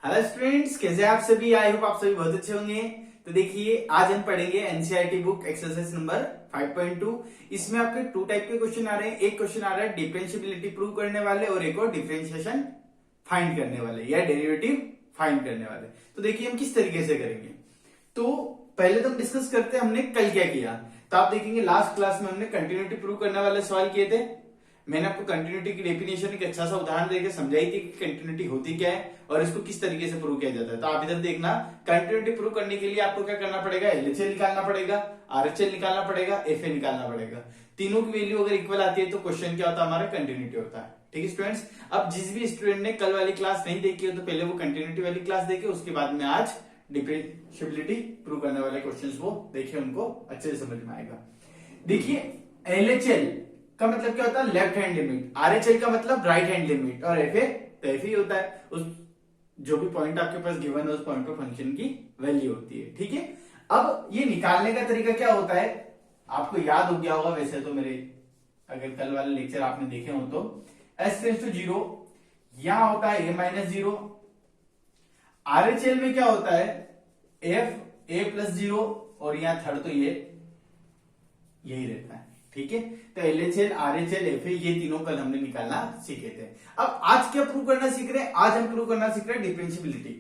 Hello students, कैसे आप सभी। आई होप आप सभी बहुत अच्छे होंगे। तो देखिए, आज हम पढ़ेंगे एनसीईआरटी बुक एक्सरसाइज नंबर 5.2। इसमें आपके टू टाइप के क्वेश्चन आ रहे हैं। एक क्वेश्चन आ रहा है डिफरेंशिएबिलिटी प्रूव करने वाले और एक और डिफरेंशिएशन फाइंड करने वाले या डेरिवेटिव फाइंड करने वाले। तो देखिए हम किस तरीके से करेंगे। तो पहले तो हम डिस्कस करते हैं हमने कल क्या किया। तो आप देखेंगे लास्ट क्लास में हमने कंटिन्यूटी प्रूव करने वाले सवाल किए थे। मैंने आपको कंटिन्यूटी की डेफिनेशन एक अच्छा सा उदाहरण देकर समझाई थी कि कंटिन्यूटी होती क्या है और इसको किस तरीके से प्रूव किया जाता है। तो आप इधर देखना, कंटिन्यूटी प्रूव करने के लिए आपको क्या करना पड़ेगा, एलएचएल निकालना पड़ेगा, आरएचएल निकालना पड़ेगा, एफए निकालना पड़ेगा। तीनों की वैल्यू अगर इक्वल आती है तो क्वेश्चन क्या होता है, हमारा कंटिन्यूटी होता है। ठीक है स्टूडेंट्स, अब जिस भी स्टूडेंट ने कल वाली क्लास नहीं देखी हो तो पहले वो कंटिन्यूटी वाली क्लास देखे, उसके बाद में आज डिफरेंशिएबिलिटी प्रूव करने वाले क्वेश्चंस वो देखे, उनको अच्छे से समझ में आएगा। देखिए, एलएचएल का मतलब क्या होता है, लेफ्ट हैंड लिमिट। आरएचएल का मतलब राइट हैंड लिमिट। और एफए तो एफए ही होता है, उस जो भी पॉइंट आपके पास गिवन है उस पॉइंट पर फंक्शन की वैल्यू होती है। ठीक है, अब ये निकालने का तरीका क्या होता है, आपको याद हो गया होगा वैसे तो, मेरे अगर कल वाले लेक्चर आपने देखे हो तो। एस टेंड्स टू 0, यहां होता है a-0। आरएचएल में क्या होता है, एफ a+0 और यहां थर्ड तो ये यही रहता है। ठीक है, तो एलएचएल, आरएचएल, एफए ये तीनों कल हमने निकालना सीखे थे। अब आज क्या प्रूव करना सीख रहे हैं, आज हम प्रूव करना सीख रहे हैं डिफरेंशिएबिलिटी।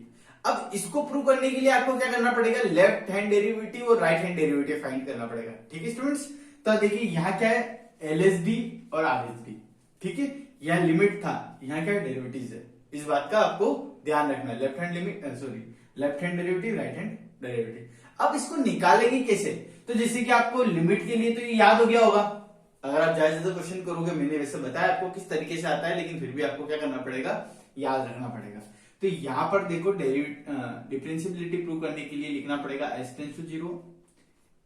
अब इसको प्रूव करने के लिए आपको क्या करना पड़ेगा, लेफ्ट हैंड डेरिवेटिव और राइट हैंड डेरिवेटिव फाइंड करना पड़ेगा। ठीक है स्टूडेंट्स, तो देखिए यहाँ क्या है, एलएसडी और आरएसडी। ठीक है, यहाँ लिमिट था, यहाँ क्या डेरिवेटिव है, इस बात का आपको ध्यान रखना है। Left hand limit, sorry, left hand derivative, right hand derivative. अब इसको निकालेंगे कैसे, तो जैसे कि आपको लिमिट के लिए तो ये याद हो गया होगा। अगर आप ज्यादा ज्यादा क्वेश्चन करोगे, मैंने वैसे बताया आपको किस तरीके से आता है, लेकिन फिर भी आपको क्या करना पड़ेगा, याद रखना पड़ेगा। तो यहां पर देखो, डिफरेंशिएबिलिटी प्रूव करने के लिए लिखना पड़ेगा as tends to 0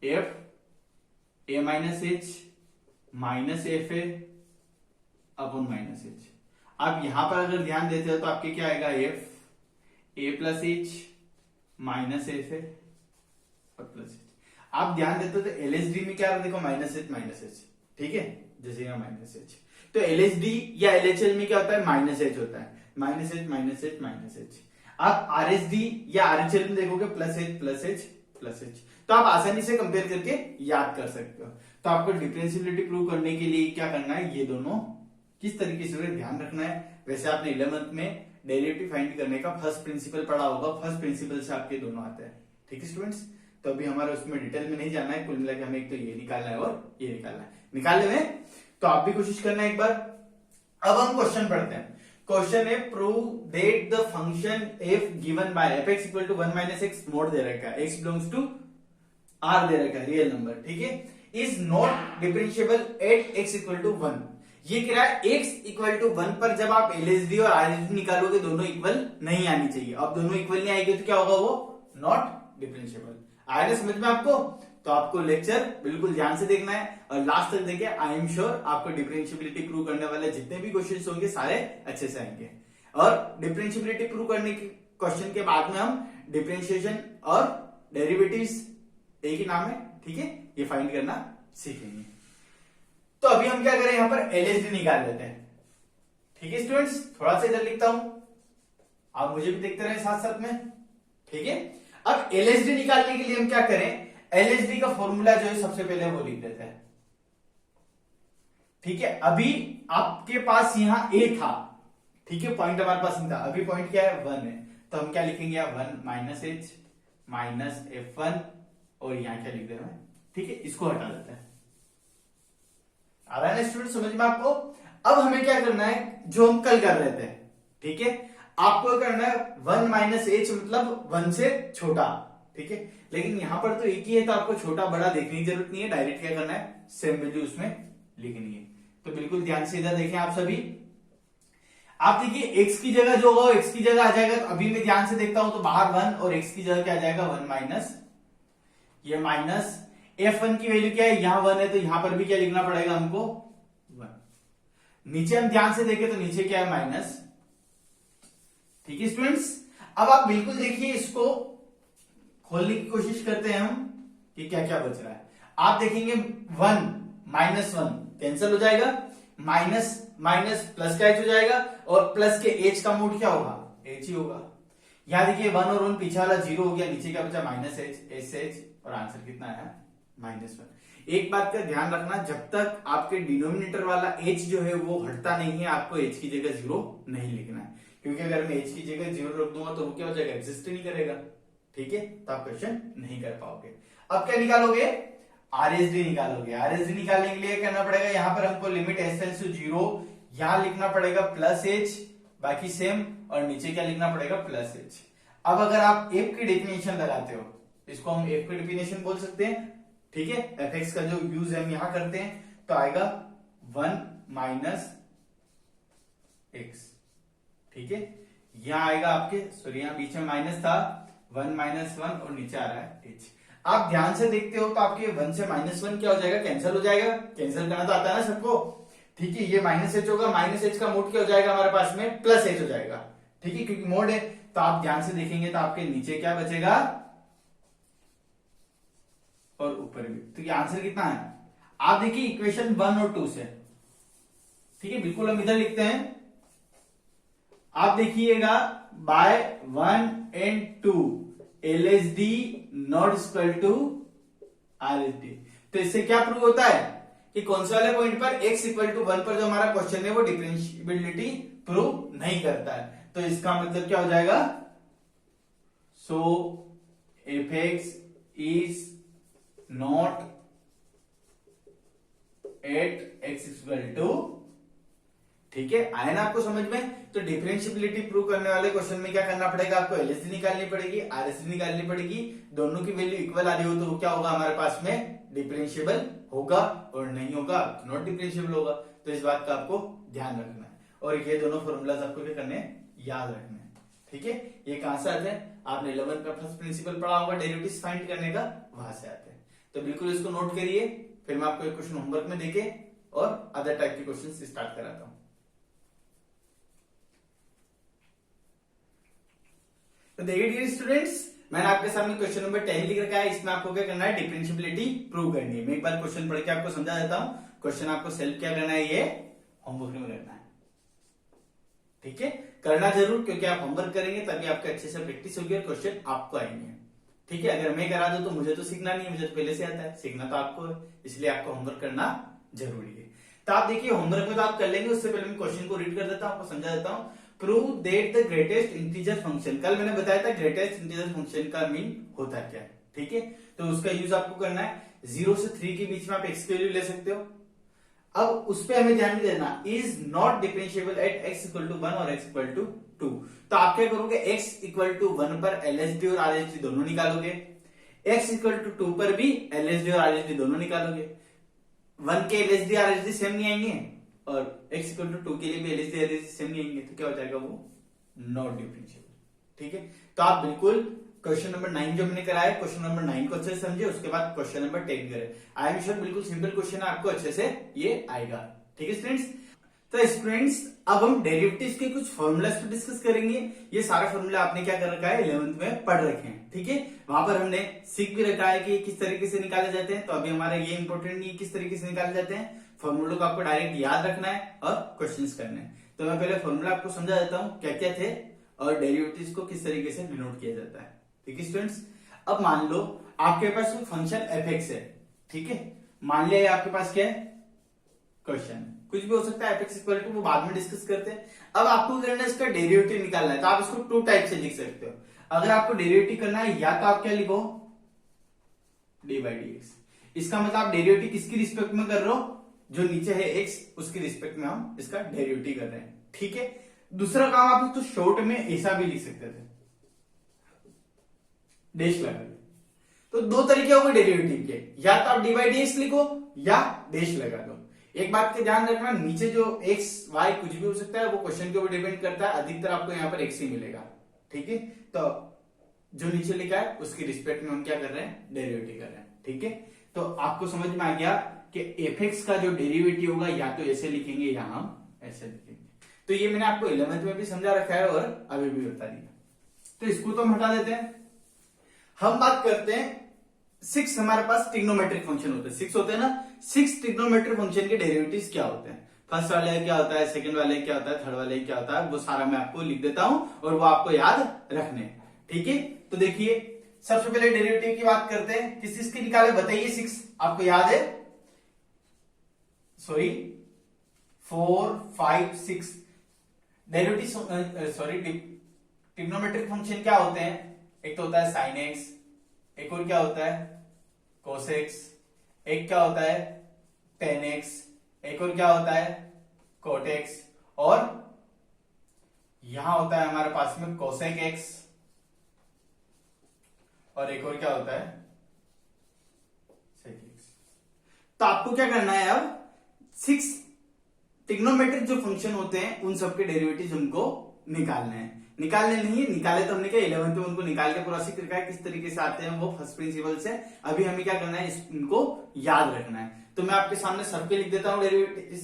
F a-h minus F A upon minus H. अब यहां पर अगर ध्यान देते हो तो आपके क्या आएगा, एफ a+h माइनस एफ ए और प्लस एच। आप ध्यान देते हो तो एलएसडी में क्या देखो, माइनस एच। ठीक है, जैसे यहाँ माइनस एच, तो एलएसडी या एलएचएल में क्या होता है, माइनस एच होता है। Minus H. आप आरएसडी या आरएचएल में देखोगे प्लस एच। तो आप आसानी से कंपेयर करके याद कर सकते हो। तो आपको डिफरेंशिएबिलिटी प्रूव करने के लिए क्या करना है, ये दोनों किस तरीके से ध्यान रखना है। वैसे आपने 11th में डेरिवेटिव फाइंड करने का फर्स्ट प्रिंसिपल पढ़ा होगा, फर्स्ट प्रिंसिपल से आपके दोनों आते हैं। ठीक है स्टूडेंट्स, तो अभी हमारा उसमें डिटेल में नहीं जाना है। कुल मिलाकर हमें एक तो ये निकालना है और ये निकालना है। निकालने में तो आप भी कोशिश करना एक बार। अब हम क्वेश्चन पढ़ते हैं। क्वेश्चन है, prove that the function F given by F X equal to 1 - x mod दे रखा है, x बिलोंग्स टू r दे रखा है, रियल नंबर। ठीक है, is not differentiable at x equal to 1। ये कह रहा है x इक्वल टू 1 पर जब आप एलएसडी और आरएसडी निकालोगे दोनों इक्वल नहीं आनी चाहिए। अब दोनों इक्वल नहीं आएगी तो क्या होगा, वो नॉट डिफरेंशिएबल। आएगा समझ में आपको। तो आपको लेक्चर बिल्कुल ध्यान से देखना है और लास्ट तक देखिए। आई एम श्योर आपको डिफरेंशिएबिलिटी प्रूव करने वाले जितने भी क्वेश्चंस होंगे सारे अच्छे से आएंगे। और डिफरेंशिएबिलिटी प्रूव करने के क्वेश्चन के बाद में हम डिफरेंशिएशन और डेरिवेटिव्स, एक ही नाम है, ठीक है, ये फाइंड करना सीखेंगे। तो अभी हम क्या करें, यहां पर एलएसडी निकाल लेते हैं। ठीक है स्टूडेंट्स, थोड़ा सा इधर लिखता हूं, आप मुझे भी देखते रहे साथ साथ में। ठीक है, अब एलएसडी निकालने के लिए हम क्या करें, एलएसडी का फॉर्मूला जो है सबसे पहले वो लिख देते हैं। ठीक है, अभी आपके पास यहां ए था, ठीक है, पॉइंट हमारे पास नहीं था। अभी पॉइंट क्या है, 1 है, तो हम क्या लिखेंगे, 1 माइनस एच माइनस F1 और यहां क्या लिख देना है, ठीक है, इसको हटा देते हैं। आ रहा है ना स्टूडेंट समझ में आपको। अब हमें क्या करना है, जो हम कल कर रहे थे। ठीक है, आपको करना है 1 माइनस एच मतलब 1 से छोटा। ठीक है, लेकिन यहां पर तो एक ही है तो आपको छोटा बड़ा देखने की जरूरत नहीं है, डायरेक्ट क्या करना है, सेम वैल्यू उसमें लिखनी है। तो बिल्कुल ध्यान से इधर देखें आप सभी। आप देखिए x की जगह जो होगा x की जगह आ जाएगा। तो अभी मैं ध्यान से देखता हूं तो बाहर 1 और x की जगह क्या आ जाएगा, 1 माइनस, ये माइनस F1 की वैल्यू क्या है, यहां 1 है तो यहां पर भी क्या लिखना पड़ेगा हमको, 1। नीचे हम ध्यान से देखें तो नीचे क्या है, माइनस। ठीक है स्टूडेंट्स, अब आप बिल्कुल देखिए, इसको खोलने की कोशिश करते हैं हम कि क्या क्या बच रहा है। आप देखेंगे 1 माइनस 1 कैंसिल हो जाएगा, माइनस माइनस प्लस का एच हो जाएगा और प्लस के एच का मूड क्या होगा, एच ही होगा। यहाँ देखिए 1 और 1 पीछे वाला 0 हो गया, नीचे क्या बचा माइनस एच एस एच, और आंसर कितना है -1। एक बात का ध्यान रखना, जब तक आपके डिनोमिनेटर वाला h जो है वो हटता नहीं है, आपको h की जगह 0 नहीं लिखना है, क्योंकि अगर मैं h की जगह 0 रख दूंगा तो वो क्या हो जाएगा, एग्जिस्ट ही नहीं करेगा। ठीक है, तो आप क्वेश्चन नहीं कर पाओगे। अब क्या निकालोगे, आरएसडी निकालोगे। आरएसडी निकालने के लिए करना पड़ेगा, यहाँ पर हमको लिमिट एस टेंड्स टू 0, यहां लिखना पड़ेगा +h, बाकी सेम, और नीचे क्या लिखना पड़ेगा +h। अब अगर आप f की डेफिनेशन लगाते हो, इसको हम f की डेफिनेशन बोल सकते हैं। ठीक है, fx का जो यूज हम यहां करते हैं, तो आएगा 1 - x। ठीक है, यहां आएगा आपके, सॉरी यहां बीच में माइनस था, 1 - 1 और नीचे आ रहा है h। आप ध्यान से देखते हो तो आपके 1 से -1 क्या हो जाएगा, कैंसिल हो जाएगा। कैंसिल करना तो आता है ना सबको। ठीक है, ये -h होगा, -h का मोड क्या हो जाएगा हमारे पास में, +h हो जाएगा। ठीक है, क्योंकि मोड है, तो आप ध्यान से देखेंगे तो आपके नीचे क्या बचेगा और ऊपर भी। तो ये आंसर कितना है, आप देखिए इक्वेशन 1 और 2 से। ठीक है, बिल्कुल हम इधर लिखते हैं, आप देखिएगा by 1 and 2 LSD not equal to RSD। तो इससे क्या प्रूव होता है कि कौन से वाले पॉइंट पर x इक्वल टू 1 पर जो हमारा क्वेश्चन है वो डिफरेंशिएबिलिटी प्रूव नहीं करता है। तो इसका मतलब क्या हो जाएगा, so fx is not at x equal to. ठीक है, आया ना आपको समझ में। तो डिफरेंशिएबिलिटी प्रूव करने वाले क्वेश्चन में क्या करना पड़ेगा, आपको एलएसडी निकालनी पड़ेगी, आरएसडी निकालनी पड़ेगी। दोनों की वैल्यू इक्वल आ रही हो तो वो क्या होगा हमारे पास में, डिफरेंशिएबल होगा, और नहीं होगा तो नॉट डिफरेंशिएबल होगा। तो इस बात का आपको ध्यान रखना है, और ये दोनों फॉर्मूलाज आपको क्या करने हैं, याद रखने हैं। ठीक है, ये कहां से आते हैं, आपने 11th का फर्स्ट प्रिंसिपल पढ़ा होगा डेरिवेटिव्स फाइंड करने का, वहां से आते हैं। तो बिल्कुल इसको नोट करिए, फिर मैं आपको एक क्वेश्चन होमवर्क में देके और अदर टाइप के क्वेश्चन स्टार्ट कराता हूं। तो देखिए डियर स्टूडेंट्स, मैंने आपके सामने क्वेश्चन नंबर 10 लिख रखा है। इसमें आपको क्या करना है, डिफरेंशिएबिलिटी प्रूव करनी है। मैं एक बार क्वेश्चन पढ़ के आपको समझा देता हूं। क्वेश्चन आपको सेल्फ क्या करना है, ये होमवर्क में करना है। ठीक है, करना जरूर, क्योंकि आप होमवर्क करेंगे तभी आपके अच्छे से प्रैक्टिस होगी और क्वेश्चन आपको आएंगे। ठीक है, अगर मैं करा दूं तो मुझे तो सीखना नहीं है, मुझे तो पहले से आता है, सीखना तो आपको है, इसलिए आपको होमवर्क करना जरूरी है। तो आप देखिए होमवर्क में तो आप कर लेंगे, उससे पहले मैं क्वेश्चन को रीड कर देता हूं, आपको समझा देता हूं। Prove that the greatest integer function, कल मैंने बताया था ग्रेटेस्ट इंटीजर फंक्शन का मीन होता है क्या। ठीक है, तो उसका यूज आपको करना है। 0 से 3 के बीच में आप x की वैल्यू ले सकते हो। अब उस पर हमें ध्यान देना, is not differentiable at x equal to 1 और x इक्वल टू 2। तो आप क्या करोगे, x इक्वल टू 1 पर LSD और RSD दोनों निकालोगे, x इक्वल टू 2 पर भी LSD और RSD दोनों निकालोगे। 1 के LSD RSD सेम नहीं आएंगे, और x इक्वल टू 2 के लिए भी LSD RSD सेम नहीं आएंगे, तो क्या हो जाएगा, वो नॉट डिफरेंशिएबल। ठीक है, तो आप बिल्कुल क्वेश्चन नंबर 9 जो मैंने कराया, क्वेश्चन नंबर 9 को अच्छे से समझे, उसके बाद क्वेश्चन नंबर 10 करें। आई एम श्योर बिल्कुल सिंपल क्वेश्चन है, आपको अच्छे से ये आएगा। ठीक है स्टूडेंट्स, तो स्टूडेंट्स अब हम डेरिवेटिव्स के कुछ फॉर्मूलाज को डिस्कस करेंगे। ये सारा फॉर्मूला आपने क्या कर रखा है, 11th में पढ़ रखे हैं। ठीक है, वहां पर हमने सीख भी रखा है कि किस तरीके से निकाले जाते हैं। तो अभी हमारा ये इंपॉर्टेंट नहीं है किस तरीके से निकाले जाते हैं, फॉर्मूलों को आपको डायरेक्ट याद रखना है और क्वेश्चंस करने हैं। तो मैं पहले फॉर्मूला आपको समझा देता हूं क्या क्या थे और डेरिवेटिव्स को किस तरीके से डिनोट किया जाता है। ठीक है स्टूडेंट्स, अब मान लो आपके पास कोई फंक्शन fx है। ठीक है, मान लिया आपके पास क्या है, क्वेश्चन कुछ भी हो सकता है, fx इक्वल टू, वो बाद में डिस्कस करते हैं। अब आपको करना है इसका डेरिवेटिव निकालना है, तो आप इसको 2 टाइप से लिख सकते हो। अगर आपको डेरिवेटिव करना है, या तो आप क्या लिखो, d/dx। इसका मतलब आप डेरिवेटिव किसकी रिस्पेक्ट में कर रहे हो, जो नीचे है x, उसकी रिस्पेक्ट में हम इसका डेरिवेटिव कर रहे हैं। ठीक है, दूसरा काम आप तो शॉर्ट में ऐसा भी लिख सकते थे, डैश लगा दो। तो 2 तरीके हो गए डेरिवेटिव के, या तो आप d/dx लिखो या डैश लगा दो। एक बात का ध्यान रखना, नीचे जो x y कुछ भी हो सकता है, वो क्वेश्चन के ऊपर डिपेंड करता है, अधिकतर आपको यहाँ पर x ही मिलेगा। ठीक है, तो जो नीचे लिखा है उसकी रिस्पेक्ट में हम क्या कर रहे हैं, डेरिवेटिव कर रहे हैं। ठीक है, तो आपको समझ में आ गया कि fx का जो डेरिवेटिव होगा या तो ऐसे लिखेंगे या हम ऐसे लिखेंगे। तो ये मैंने आपको 11th में भी समझा रखा है और अभी भी बता दिया। तो इसको तो हम हटा देते हैं, हम बात करते हैं 6 हमारे पास ट्रिग्नोमेट्रिक फंक्शन होते हैं, 6 होते हैं ना। 6 ट्रिग्नोमेट्रिक फंक्शन के डेरिवेटिव्स क्या होते हैं, फर्स्ट वाले क्या होता है, सेकंड वाले क्या होता है, थर्ड वाले क्या होता है, वो सारा मैं आपको लिख देता हूं और वो आपको याद रखने। ठीक है, तो देखिए सबसे पहले डेरिवेटिव की बात करते हैं। किस चीज की निकाले बताइए, 6 आपको याद है, sorry 4 5 6 derivative sorry trigonometric function क्या होते हैं, एक तो होता है साइन एक्स, एक और क्या होता है कोस एक्स, एक क्या होता है टेन एक्स, एक और क्या होता है कोट एक्स, और यहां होता है हमारे पास में कोसेक एक्स, और एक और क्या होता है सेक एक्स। तो आपको क्या करना है, अब 6 ट्रिग्नोमेट्रिक जो फंक्शन होते हैं उन सबके डेरिवेटिव हमको निकालने हैं। निकालने नहीं, निकाले तो हमने क्या 11th में उनको निकाल के पूरा सीख रखा है किस तरीके से आते हैं वो फर्स्ट प्रिंसिपल से। अभी हमें क्या करना है, इनको याद रखना है। तो मैं आपके सामने सब पे लिख देता हूं डेरिवेटिव।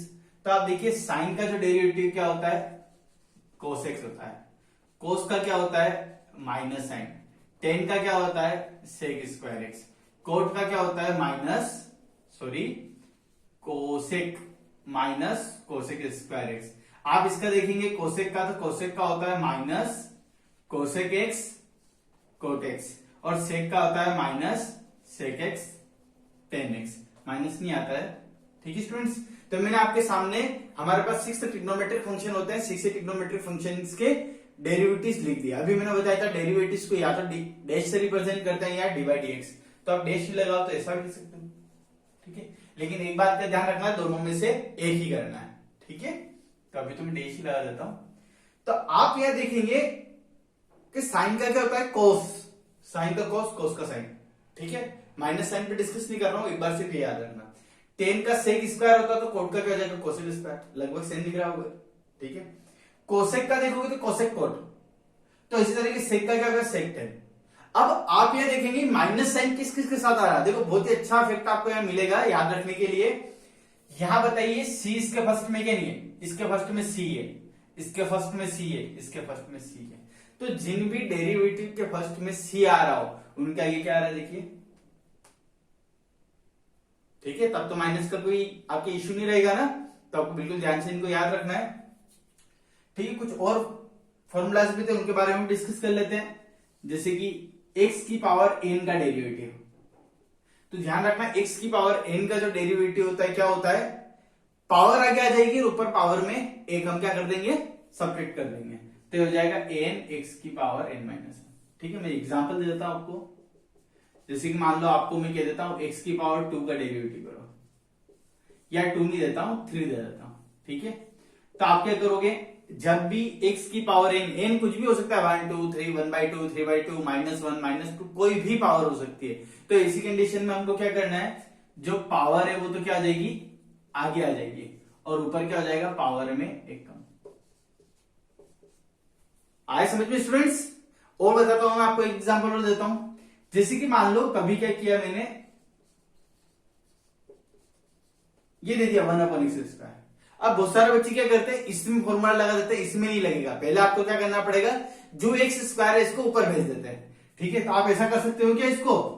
तो आप देखिए साइन का जो डेरिवेटिव क्या होता है कोस एक्स होता है, कोस का क्या होता है माइनस साइन, टेन का क्या होता है सेक स्क्वायर एक्स, कोट का क्या होता है cosec minus cosec square x. आप इसका देखेंगे कोसेक का, तो कोसेक का होता है minus cosec X cot X, और सेक का होता है minus sec X tan X, minus नहीं आता है। ठीक है स्टूडेंट्स, तो मैंने आपके सामने हमारे पास 6 ट्रिग्नोमेट्रिक फंक्शन होते हैं, 6 ट्रिग्नोमेट्रिक फंक्शंस के डेरिवेटिव्स लिख दिया। अभी मैंने बताया था डेरिवेटिव्स को या तो डैश से रिप्रेजेंट करते हैं या डी बाई डी एक्स, तो आप डैश लगाओ तो ऐसा भी लिख सकते हो। ठीक है, लेकिन एक बात का ध्यान रखना है, दोनों में से एक ही करना है। ठीक है, तो अभी तो मैं डैश ही लगा देता हूं। तो आप यह देखेंगे कि साइन का क्या होता है कोस, साइन का कोस, कोस का साइन। ठीक है, माइनस साइन पे डिस्कस नहीं कर रहा हूं, एक बार सिर्फ याद रखना। टेन का सेक स्क्वायर होता है तो कोट का क्या हो जाएगा कोसेक स्क्वायर, लगभग सेम दिख रहा होगा। ठीक है, कोसेक का देखोगे तो कोसेक कोट, तो इसी तरीके सेक का क्या होगा सेक टेन। अब आप ये देखेंगे माइनस साइन किस किस के साथ आ रहा है, देखो बहुत ही अच्छा इफेक्ट आपको यहाँ मिलेगा याद रखने के लिए। यहां बताइए सी इसके फर्स्ट में क्या नहीं है, इसके फर्स्ट में सी है, इसके फर्स्ट में सी है, इसके फर्स्ट में सी है। तो जिन भी डेरिवेटिव के फर्स्ट में सी आ रहा हो उनका ये क्या आ रहा है देखिए। ठीक है, तब तो माइनस का कोई आपके इश्यू नहीं रहेगा ना, तो आपको बिल्कुल ध्यान से इनको याद रखना है। ठीक है, कुछ और फॉर्मूलाज भी थे उनके बारे में डिस्कस कर लेते हैं, जैसे कि x की पावर n का डेरिवेटिव। तो ध्यान रखना x की पावर n का जो डेरिवेटिव होता है क्या होता है, पावर आगे आ जाएगी और ऊपर पावर में एक हम क्या कर देंगे सब्ट्रैक्ट कर देंगे, तो ये हो जाएगा n x की पावर n माइनस। ठीक है, मैं एग्जांपल दे देता हूं आपको, जैसे कि मान लो आपको मैं कह देता हूं x की पावर 2 का डेरिवेटिव करो, या 2 नहीं देता हूं 3 दे देता हूं। ठीक है, तो आप क्या करोगे, जब भी x की पावर n कुछ भी हो सकता है 1 2 3 1/2 3/2 -1 -2 कोई भी पावर हो सकती है। तो इसी कंडीशन में हमको क्या करना है, जो पावर है वो तो क्या आ जाएगी आगे आ जाएगी, और ऊपर क्या हो जाएगा पावर में एक कम। आए समझ में स्टूडेंट्स? और बताता हूं मैं आपको एक एग्जांपल और देता हूं, जैसे कि मान लो कभी क्या किया मैंने, ये दे दिया 1/x²। अब बहुत सारे बच्चे क्या करते हैं इसमें फॉर्मूला लगा देते हैं, इसमें नहीं लगेगा। पहले आपको क्या करना पड़ेगा, जो x² है इसको ऊपर भेज देते हैं। ठीक है, तो आप ऐसा कर सकते हो क्या, इसको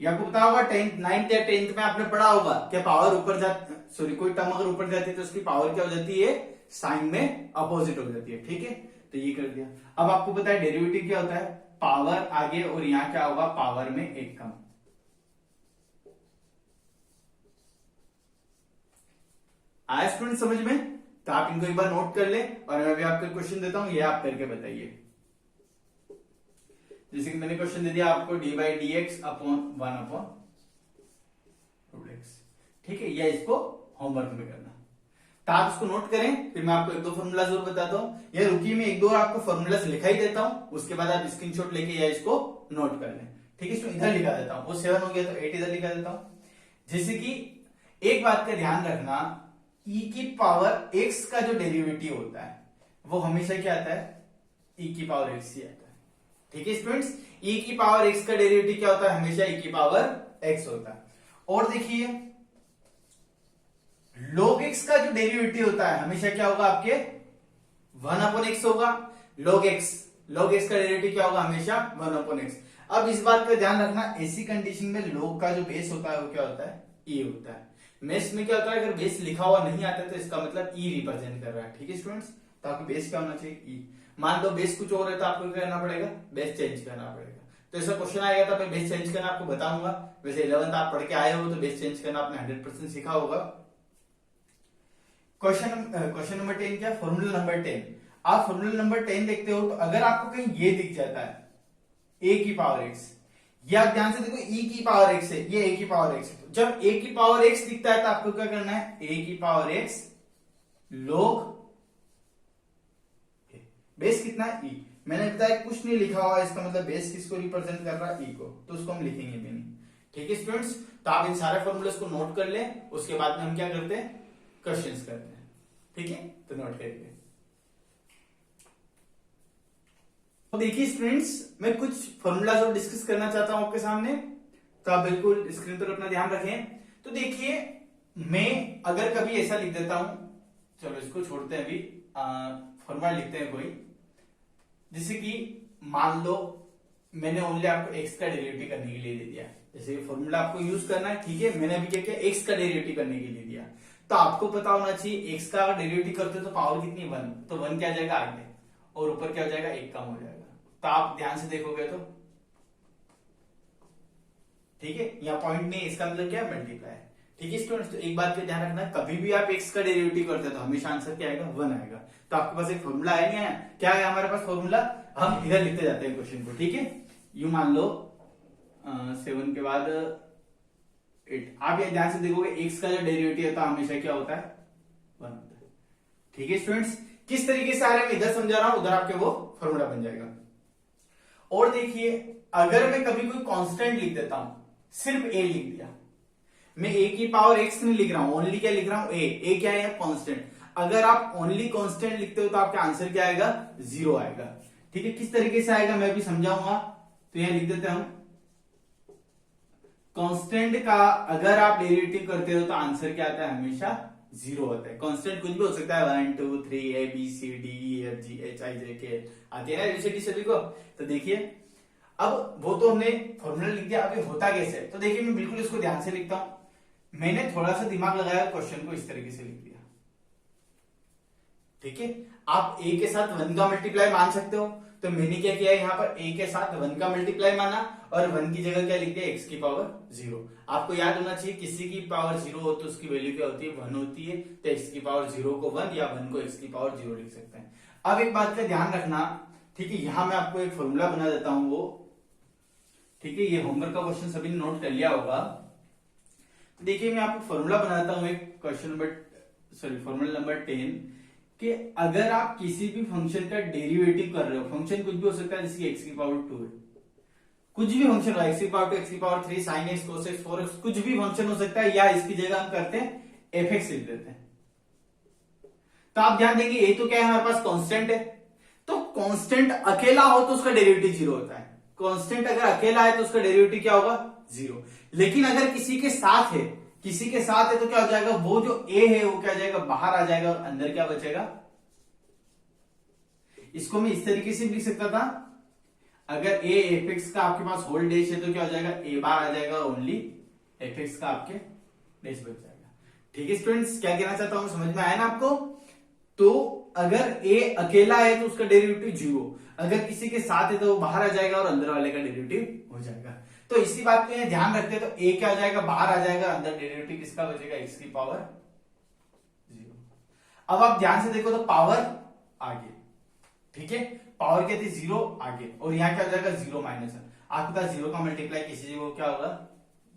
ये आपको पता होगा 10th 9th या 10th में आपने पढ़ा होगा क्या, पावर ऊपर जाती, सॉरी कोई टर्म अगर ऊपर जाती है तो उसकी पावर क्या हो जाती है साइन में अपोजिट हो जाती है। ठीक है, तो ये कर दिया। अब आपको पता है डेरिवेटिव क्या होता है, पावर आगे और यहां क्या होगा पावर में एक कम। आया स्टूडेंट समझ में? तो आप इनको एक बार नोट कर ले, और मैं भी आपको क्वेश्चन देता हूं, ये आप करके बताइए। जैसे कि मैंने क्वेश्चन दे दिया आपको d/dx अपॉन 1/√x। ठीक है, या इसको होमवर्क में करना, तो आप इसको नोट करें, फिर मैं आपको एक दो फॉर्मूला जरूर बताता हूं, या रुकिए मैं एक दो आपको फॉर्मूलाज लिखा ही देता हूं, उसके बाद आप स्क्रीनशॉट लेके या इसको नोट कर लें। ठीक है, इसमें इधर लिखा देता हूं, वो 7 हो गया तो 8 इधर लिखा देता हूं। जैसे कि एक बात का ध्यान रखना, e की पावर x का जो डेरिवेटिव होता है वो हमेशा क्या आता है e की पावर x ही आता है। ठीक है स्टूडेंट्स, e की पावर x का डेरिवेटिव क्या होता है, हमेशा e की पावर x होता है। और देखिए log x का जो डेरिवेटिव होता है हमेशा क्या होगा आपके 1/x होगा। log x का डेरिवेटिव क्या होगा हमेशा 1/x। अब इस बात का ध्यान रखना, ऐसी कंडीशन में log का जो बेस होता है वो क्या होता है e होता है। मेष में क्या होता है, अगर बेस लिखा हुआ नहीं आता तो इसका मतलब ई रिप्रेजेंट कर रहा है। ठीक है स्टूडेंट्स, तो आपको बेस क्या होना चाहिए, ई। मान लो बेस कुछ और है तो आपको क्या करना पड़ेगा, बेस चेंज करना पड़ेगा। तो ऐसा क्वेश्चन आएगा तो मैं बेस चेंज करना आपको बताऊंगा। वैसे 11th आप पढ़ के आए हो तो बेस चेंज करना आपने 100% सीखा होगा। क्वेश्चन नंबर 10 क्या, फॉर्मूला नंबर 10। आप फॉर्मूला नंबर 10 देखते हो तो अगर आपको कहीं ये दिख जाता है ए की पावर एक्स, ये आप ध्यान से देखो e की पावर x है, ये a की पावर x है। तो जब a की पावर x दिखता है तो आपको क्या करना है, a की पावर x log बेस कितना है e। मैंने बताया कुछ नहीं लिखा हुआ, इसका मतलब बेस किसको रिप्रेजेंट कर रहा है, e को, तो उसको हम लिखेंगे भी नहीं। ठीक है स्टूडेंट्स, तो आप इन सारे फॉर्मूलेस को नोट कर ले, उसके बाद में हम क्या करते हैं, क्वेश्चंस करते हैं। ठीक है, तो नोट करिए। तो देखिए स्टूडेंट्स, मैं कुछ फॉर्मूला जो डिस्कस करना चाहता हूं आपके सामने, तो आप बिल्कुल स्क्रीन पर अपना ध्यान रखें। तो देखिए, मैं अगर कभी ऐसा लिख देता हूं, चलो इसको छोड़ते हैं अभी, फॉर्मूला लिखते हैं कोई, जैसे कि मान लो मैंने ओनली आपको एक्स का डेरिवेटिव करने के लिए दे दिया, जैसे फॉर्मूला आपको यूज करना है। ठीक है, मैंने अभी क्या किया, एक्स का डेरिवेटिव करने के लिए दिया, तो आपको पता होना चाहिए एक्स का डेरिवेटिव करते तो पावर कितनी, 1, तो 1 क्या आ जाएगा आगे, और ऊपर क्या हो जाएगा, 1 कम हो जाएगा। तो आप ध्यान से देखोगे तो ठीक है, यहाँ पॉइंट नहीं, इसका मतलब क्या है, मल्टीप्लाई। ठीक है स्टूडेंट्स, तो एक बात का ध्यान रखना, कभी भी आप एक्स का डेरिवेटिव करते हो तो हमेशा आंसर क्या आएगा, 1 आएगा। तो आपके पास एक फॉर्मूला है, नहीं आया, क्या है हमारे पास फॉर्मूला, हम इधर लिखते जाते हैं क्वेश्चन को। ठीक है, यू मान लो 7 के बाद 8, आप ये ध्यान से देखोगे एक्स का जो डेरिवेटिव होता है हमेशा क्या होता है, 1 होता है। ठीक है स्टूडेंट्स, किस तरीके से आ रहा है मैं इधर समझा रहा हूं, उधर आपके वो फॉर्मूला बन जाएगा। और देखिए, अगर मैं कभी कोई कांस्टेंट लिख देता हूं, सिर्फ ए लिख दिया, मैं ए की पावर एक्स नहीं लिख रहा हूं, ओनली क्या लिख रहा हूं, ए क्या है, कांस्टेंट। अगर आप ओनली कांस्टेंट लिखते हो तो आपका आंसर क्या आएगा, 0 आएगा। ठीक है, किस तरीके से आएगा मैं अभी समझाऊंगा। तो यहां लिख देते हैं हम, कांस्टेंट का अगर आप डेरिवेटिव करते हो तो आंसर क्या आता है, हमेशा 0 होता है। कांस्टेंट कुछ भी हो सकता है, 1 2 3 A B C D E F G H I J K, आते हैं ना एबीसीडी सभी को। तो देखिए, अब वो तो हमने फॉर्मूला लिख दिया, अभी होता कैसे, तो देखिए मैं बिल्कुल इसको ध्यान से लिखता हूं। मैंने थोड़ा सा दिमाग लगाया, क्वेश्चन को इस तरीके से लिख दिया। ठीक है, आप ए के साथ 1 का मल्टीप्लाई मान सकते हो, तो मैंने क्या किया, यहाँ पर ए के साथ 1 का मल्टीप्लाई माना, और 1 की जगह क्या लिख दिया, एक्स की पावर 0। आपको याद होना चाहिए, किसी की पावर 0 हो तो उसकी वैल्यू क्या होती है, 1 होती है। तो एक्स की पावर 0 को 1 या 1 को एक्स की पावर 0 लिख सकते हैं। अब एक बात का ध्यान रखना, ठीक है, यहां मैं आपको एक फॉर्मूला बना देता हूं वो, ठीक है, ये होमवर्क का क्वेश्चन सभी ने नोट कर लिया होगा। तो देखिए, मैं आपको फॉर्मूला बनाता हूं एक फॉर्मूला नंबर 10, कि अगर आप किसी भी फंक्शन का डेरिवेटिव कर रहे हो, फंक्शन कुछ भी हो सकता है, जैसे एक्स की पावर 2 है, कुछ भी फंक्शन हो, एक्स की पावर 2, एक्स की power 3, sine x, cos x, 4x, कुछ भी फंक्शन हो सकता है, या इसकी जगह हम करते हैं एफ एक्स लिख देते हैं। तो आप ध्यान देंगे, ये तो क्या है, हमारे पास कांस्टेंट है, तो कांस्टेंट अकेला हो तो उसका डेरिवेटिव 0 होता है। कांस्टेंट अगर अकेला है तो उसका डेरिवेटिव क्या होगा, 0। लेकिन अगर किसी के साथ है, तो क्या हो जाएगा, वो जो ए है वो क्या हो जाएगा, बाहर आ जाएगा, और अंदर क्या बचेगा। इसको मैं इस तरीके से भी लिख सकता था, अगर ए एफ एक्स का आपके पास होल डैश है तो क्या हो जाएगा, ए बार आ जाएगा, ओनली एफ एक्स का आपके डैश बच जाएगा। ठीक है स्टूडेंट्स, क्या कहना चाहता हूं, समझ में आया ना आपको। तो अगर ए अकेला है तो उसका डेरिवेटिव 0, अगर किसी के साथ है तो वो बाहर आ जाएगा, और अंदर वाले का डेरिवेटिव हो जाएगा। तो इसी बात को ध्यान रखते हैं, तो ए क्या आ जाएगा, बाहर आ जाएगा, अंदर डेरिवेटिव किसका बचेगा, एक्स की पावर 0। अब आप ध्यान से देखो तो पावर आगे, ठीक है, पावर क्या थी, 0 आगे, और यहाँ क्या हो जाएगा, 0 माइनस 1। आपके पास 0 का मल्टीप्लाई किसी जगह क्या होगा,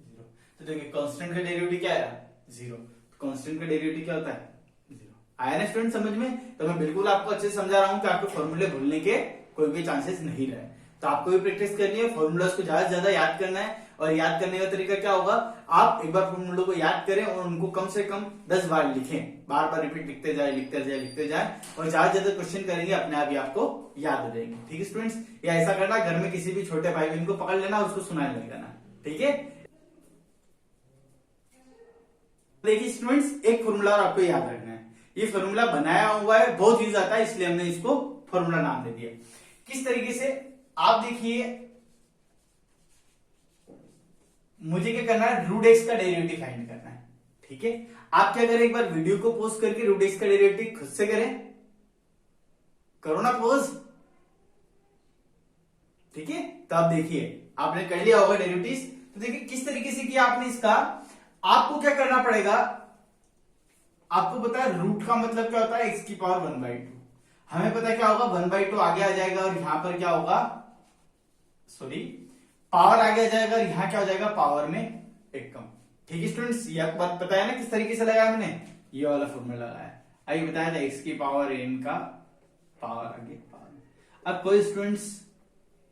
0। तो देखिए, कांस्टेंट का डेरिवेटिव क्या आया, 0। कांस्टेंट का डेरिवेटिव क्या होता है, 0। आया ना स्टूडेंट समझ में। तो मैं बिल्कुल आपको अच्छे से समझा रहा हूं कि आपको फॉर्मूले भूलने के कोई भी चांसेस नहीं रहे। तो आपको भी प्रैक्टिस करनी है, फॉर्मूलाज को ज्यादा से ज्यादा याद करना है। और याद करने का तरीका क्या होगा, आप एक बार फॉर्मूलों को याद करें और उनको कम से कम 10 बार लिखें, बार बार रिपीट लिखते जाए, और ज्यादा ज्यादा क्वेश्चन करेंगे, अपने आप ही आपको याद हो जाएंगे। ठीक है स्टूडेंट्स, या ऐसा करना, घर में किसी भी छोटे भाई बहन को पकड़ लेना, उसको सुनाने लग जाना। ठीक है, देखिए स्टूडेंट्स, एक फॉर्मूला आपको याद रखना है, ये फॉर्मूला बनाया हुआ है, बहुत यूज आता है, इसलिए हमने इसको फॉर्मूला नाम दे दिया। किस तरीके से, आप देखिए, मुझे क्या करना है, रूट एक्स का डेरिवेटिव फाइंड करना है। ठीक है, आप क्या करें, एक बार वीडियो को पॉज करके रूट एक्स का डेरिवेटिव खुद से करें, करो ना पॉज। ठीक है, तो आप देखिए आपने कर लिया होगा डेरिवेटिव। तो देखिए किस तरीके से किया आपने इसका। आपको क्या करना पड़ेगा, आपको पता है रूट का मतलब क्या होता है, एक्स की पावर 1/2। हमें पता है क्या होगा, 1/2 आगे आ जाएगा और यहां पर क्या होगा, सॉरी पावर आगे आ जाएगा और यहां क्या हो जाएगा, पावर में एक कम। ठीक है स्टूडेंट्स, ये आपको बात पता है ना किस तरीके से लगाया मैंने, ये वाला फॉर्मूला लगाया। आइए बताया था एक्स की पावर n का पावर आगे पावर। अब कोई स्टूडेंट्स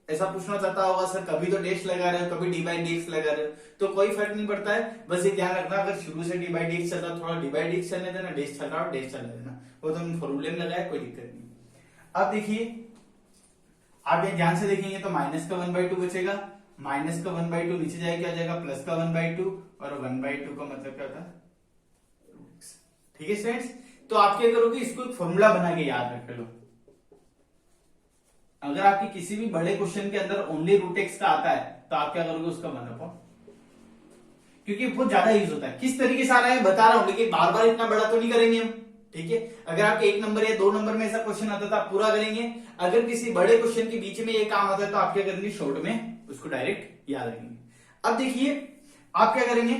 ऐसा पूछना चाहता होगा, सर कभी तो डैश लगा रहे हो, कभी डी बाई डी एक्स लगा रहे हो, तो कोई फर्क नहीं पड़ता है। बस ये ध्यान रखना, अगर शुरू से डी बाई डी एक्स चल रहा, थोड़ा डी बाई डी एक्स चलने देना, डैश चल रहा हो डैश चलने देना, वो तो हम फॉर्मूले में लगाया, कोई दिक्कत नहीं। अब देखिए आप ये ध्यान से देखेंगे तो माइनस का 1/2 बचेगा, माइनस का 1/2 नीचे जाएगा, क्या जाएगा प्लस का 1/2, और 1/2 का मतलब क्या होता है। ठीक है स्टूडेंट्स, तो आप क्या करोगे, इसको एक फॉर्मूला बना के याद रख लो। अगर आपके किसी भी बड़े क्वेश्चन के अंदर ओनली रूट एक्स का आता है तो आप क्या करोगे, उसका 1/, क्योंकि बहुत ज्यादा यूज होता है। किस तरीके से आ रहा है बता रहा हूं, लेकिन बार बार इतना बड़ा तो नहीं करेंगे हम। ठीक है, अगर आपके 1 नंबर या 2 नंबर में ऐसा क्वेश्चन आता था आप पूरा करेंगे। अगर किसी बड़े क्वेश्चन के बीच में ये काम आता है तो आप क्या करेंगे, शॉर्ट में उसको डायरेक्ट याद रखेंगे। अब देखिए आप क्या करेंगे,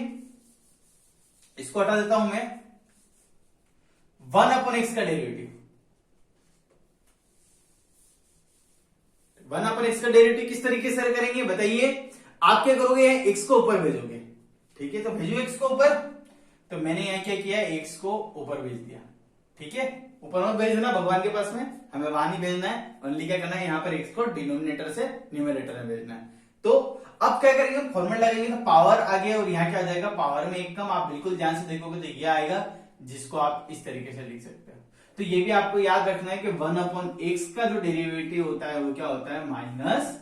इसको हटा देता हूं मैं, 1/x का डेरिवेटिव, 1/x का डेरिवेटिव किस तरीके से करेंगे बताइए। आप क्या करोगे, x को ऊपर भेजोगे। ठीक है, तो भेजो x को ऊपर, तो मैंने यहां क्या किया, x को ऊपर भेज दिया। ठीक है, ऊपर मत भेजना भगवान के पास में, हमें वहां नहीं भेजना है, ओनली क्या करना है, यहाँ पर x को डिनोमिनेटर से न्यूमरेटर में भेजना है। तो अब क्या करेंगे, फॉर्मूला लगाएंगे, तो पावर आगे और यहाँ क्या आ जाएगा, पावर में एक कम। आप बिल्कुल ध्यान से देखोगे तो ये आएगा, जिसको आप इस तरीके से लिख सकते हो। तो ये भी आपको याद रखना है कि 1/x का जो डेरिवेटिव होता है वो क्या होता है, -1/x।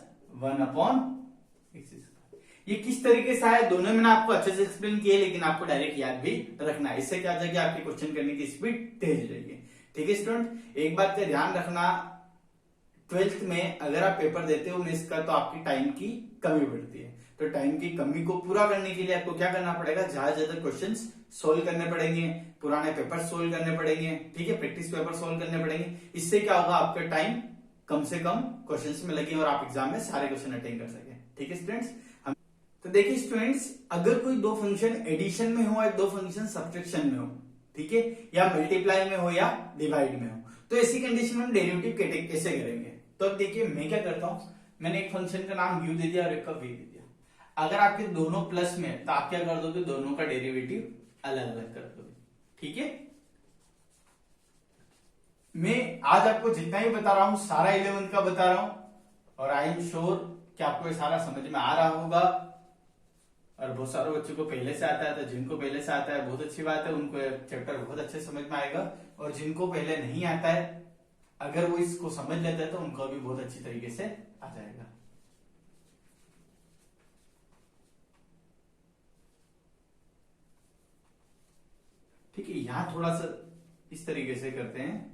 ये किस तरीके से है, दोनों मैंने आपको अच्छे से एक्सप्लेन किया, लेकिन आपको डायरेक्ट याद भी रखना है। इससे क्या जाएगी, आपके क्वेश्चन करने की स्पीड तेज हो जाएगी। ठीक है स्टूडेंट, एक बात का ध्यान रखना, 12th में अगर आप पेपर देते हो मिस का, तो आपकी टाइम की कमी बढ़ती है। तो टाइम की कमी को पूरा करने के लिए आपको क्या करना पड़ेगा, ज्यादा से ज्यादा क्वेश्चन सोल्व करने पड़ेंगे, पुराने पेपर सोल्व करने पड़ेंगे। ठीक है, प्रैक्टिस पेपर सोल्व करने पड़ेंगे। इससे क्या होगा, आपका टाइम कम से कम क्वेश्चंस में लगे और आप एग्जाम में सारे क्वेश्चन अटेंड कर सके। ठीक है स्टूडेंट्स, तो देखिए स्टूडेंट्स, अगर कोई दो फंक्शन एडिशन में हो या दो फंक्शन सब्ट्रैक्शन में हो, ठीक है, या मल्टीप्लाई में हो या डिवाइड में हो, तो ऐसी कंडीशन में हम डेरिवेटिव कैसे करेंगे। तो अब देखिए मैं क्या करता हूं, मैंने एक फंक्शन का नाम u दे दिया और एक का v दे दिया। अगर आपके दोनों प्लस में तो आप क्या कर दोगे, दोनों का डेरिवेटिव अलग अलग कर दोगे। ठीक है, मैं आज आपको जितना ही बता रहा हूं सारा 11th का बता रहा हूं, और आई एम श्योर कि आपको ये सारा समझ में आ रहा होगा। और बहुत सारे बच्चों को पहले से आता है, तो जिनको पहले से आता है बहुत अच्छी बात है, उनको चैप्टर बहुत अच्छे समझ में आएगा। और जिनको पहले नहीं आता है, अगर वो इसको समझ लेते हैं तो उनको भी बहुत अच्छी तरीके से आ जाएगा। ठीक है, यहां थोड़ा सा इस तरीके से करते हैं।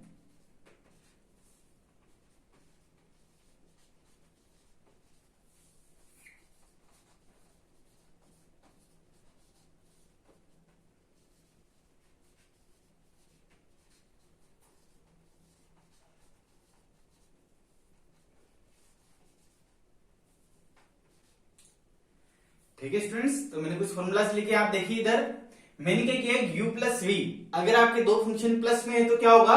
ठीक है स्टूडेंट्स, तो मैंने कुछ फॉर्मूलाज लिखे, आप देखिए इधर मैंने क्या किया, u प्लस वी। अगर आपके दो फंक्शन प्लस में है तो क्या होगा,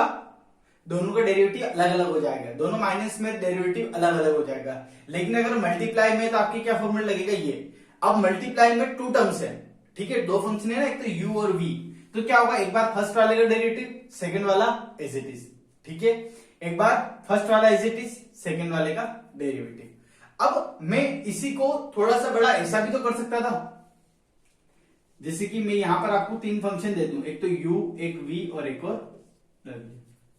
दोनों का डेरिवेटिव अलग अलग हो जाएगा, दोनों माइनस में डेरिवेटिव अलग अलग हो जाएगा। लेकिन अगर मल्टीप्लाई में तो आपके क्या फॉर्मूला लगेगा, ये। अब मल्टीप्लाई में 2 टर्म्स है, ठीक है, 2 फंक्शन है ना, एक तो u और v। तो क्या होगा, एक बार फर्स्ट वाले का डेरिवेटिव, सेकंड वाला एज इट इज। ठीक है, एक बार फर्स्ट वाला एज इट इज, सेकंड वाले का डेरिवेटिव। अब मैं इसी को थोड़ा सा बड़ा ऐसा भी तो कर सकता था, जैसे कि मैं यहां पर आपको 3 फंक्शन दे दूं, एक तो u, एक v और एक और w।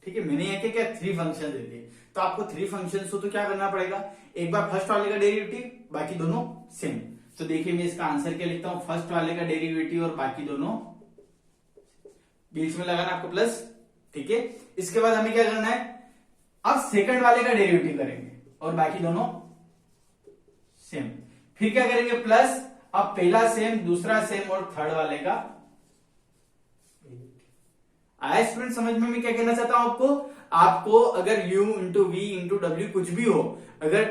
ठीक है, मैंने यहाँ क्या 3 फंक्शन दे दिए। तो आपको 3 फंक्शन हो तो क्या करना पड़ेगा, एक बार फर्स्ट वाले का डेरिवेटिव, बाकी दोनों सेम। तो देखिए मैं इसका आंसर क्या लिखता हूं, फर्स्ट वाले का डेरिवेटिव और बाकी दोनों, बीच में लगाना आपको प्लस। ठीक है, इसके बाद हमें क्या करना है, अब सेकंड वाले का डेरिवेटिव करेंगे और बाकी दोनों सेम। फिर क्या करेंगे, प्लस। अब पहला सेम, दूसरा सेम और थर्ड वाले का आया स्टूडेंट समझ में? मैं क्या कहना चाहता हूं आपको अगर u into V into W कुछ भी हो, अगर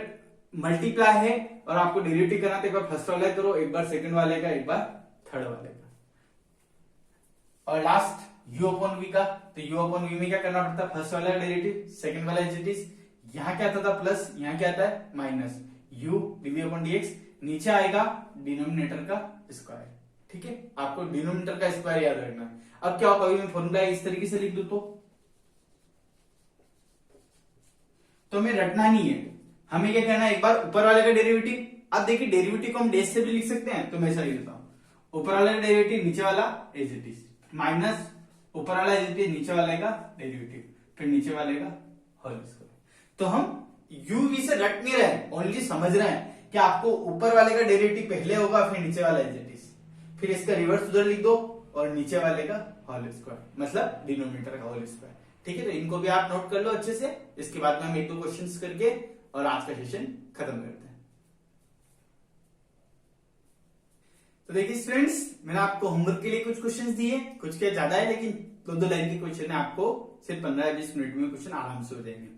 मल्टीप्लाई है और आपको डेरिवेटिव करना तो एक बार फर्स्ट वाला करो, एक बार सेकंड वाले का, एक बार थर्ड वाले का, और लास्ट u अपॉन v का। तो u अपॉन v में क्या करना पड़ता है? फर्स्ट वाला का डेरिवेटिव, सेकंड वाला एज इट इज। यहां क्या आता था? प्लस, यहां क्या आता है? Minus. u dv upon dx, नीचे आएगा डिनोमिनेटर का स्क्वायर। ठीक है, आपको डिनोमिनेटर का स्क्वायर याद रखना है। अब क्या होगा? मैं फॉर्मूला इस तरीके से लिख दूं तो हमें रटना नहीं है, हमें क्या करना है? एक बार ऊपर वाले का डेरिवेटिव, अब देखिए डेरिवेटिव को हम डैश से भी लिख सकते हैं, तो मैं ऐसा लिख देता हूं, ऊपर वाले का डेरिवेटिव नीचे वाला एज इट इज, माइनस ऊपर वाला एज इट इज नीचे वाले का डेरिवेटिव, फिर नीचे वाले का होल स्क्वायर। तो हम यूवी से रट नहीं रहे, ओनली समझ रहे हैं कि आपको ऊपर वाले का डेरिवेटिव पहले होगा, फिर नीचे वाला एज इट इज, फिर इसका रिवर्स उधर लिख दो और नीचे वाले का होल स्क्वायर, मतलब डिनोमिनेटर का होल स्क्वायर। ठीक है, तो इनको भी आप नोट कर लो अच्छे से। इसके बाद में हम एक दो क्वेश्चंस करके और आज का सेशन खत्म करते हैं। तो देखिए स्टूडेंट्स, मैंने आपको होमवर्क के लिए कुछ क्वेश्चंस दिए, कुछ क्या ज्यादा है लेकिन दो दो लाइन के क्वेश्चन है, आपको सिर्फ 15-20 मिनट में क्वेश्चन आराम से हो जाएंगे।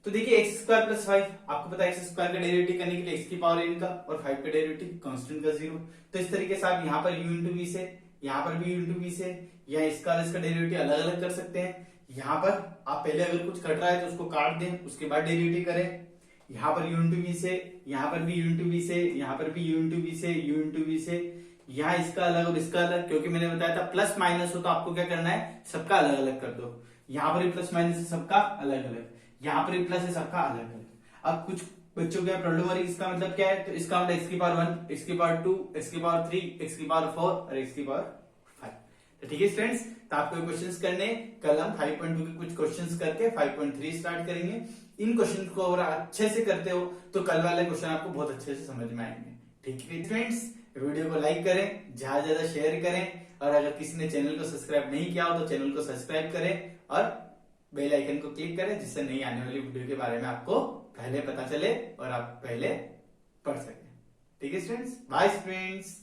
तो देखिए एक्स स्क्वायर प्लस 5, आपको पता है एक्स स्क्वायर का डेरिवेटिव करने के लिए एक्स की पावर n का और 5 का डेरिवेटिव कांस्टेंट का 0। तो इस तरीके से आप यहाँ पर u इंटू वी से, यहाँ पर भी u इंटू वी से, या इसका और इसका डेरिवेटिव अलग अलग कर सकते हैं। यहाँ पर आप पहले अगर कुछ कट रहा है तो उसको काट दें, उसके बाद डेरिवेटिव करें। यहाँ पर u इंटू वी से, यहाँ पर भी u इंटू वी से, यहाँ पर भी u इंटू वी से, u इंटू वी से, यहाँ इसका अलग और इसका अलग, क्योंकि मैंने बताया था प्लस माइनस हो तो आपको क्या करना है? सबका अलग अलग कर दो। यहाँ पर भी प्लस माइनस है, सबका अलग अलग, यहाँ पर भी प्लस है, सबका अलग अलग। अब कुछ बच्चों के प्रॉब्लम हो रही है, इसका मतलब क्या है? तो इसका मतलब एक्स की पावर 1, एक्स की पावर 2, एक्स की पावर 3, एक्स की पावर 4 और एक्स की पावर 5। तो ठीक है स्टूडेंट्स, तो आपको क्वेश्चंस करने, कल हम 5.2 के कुछ क्वेश्चंस करके 5.3 स्टार्ट करेंगे। इन क्वेश्चन को अगर अच्छे से करते हो तो कल वाले क्वेश्चन आपको बहुत अच्छे से समझ में आएंगे। ठीक है फ्रेंड्स, वीडियो को लाइक करें, ज्यादा ज्यादा शेयर करें, और अगर किसी ने चैनल को सब्सक्राइब नहीं किया हो तो चैनल को सब्सक्राइब करें और बेल आइकन को क्लिक करें, जिससे नई आने वाली वीडियो के बारे में आपको पहले पता चले और आप पहले पढ़ सकें। ठीक है स्टूडेंट्स, बाय स्टूडेंट्स।